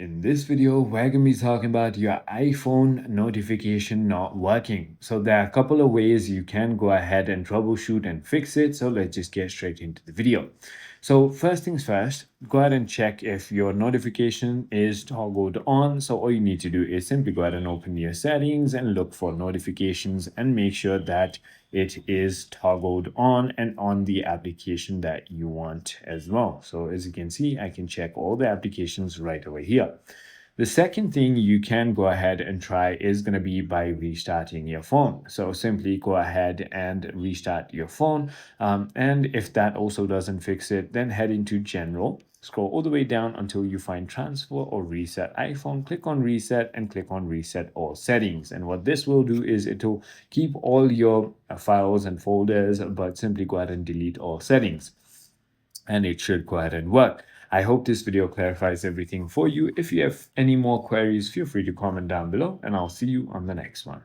In this video, we're going to be talking about your iPhone notification not working. So there are a couple of ways you can go ahead and troubleshoot and fix it. So let's just get straight into the video. So first things first, go ahead and check if your notification is toggled on. So all you need to do is simply go ahead and open your settings and look for notifications and make sure that it is toggled on and on the application that you want as well. So as you can see, I can check all the applications right over here. The second thing you can go ahead and try is going to be by restarting your phone. So simply go ahead and restart your phone. And if that also doesn't fix it, then head into General. Scroll all the way down until you find Transfer or Reset iPhone. Click on Reset and click on Reset All Settings. And what this will do is it will keep all your files and folders, but simply go ahead and delete all settings. And it should go ahead and work. I hope this video clarifies everything for you. If you have any more queries, feel free to comment down below, and I'll see you on the next one.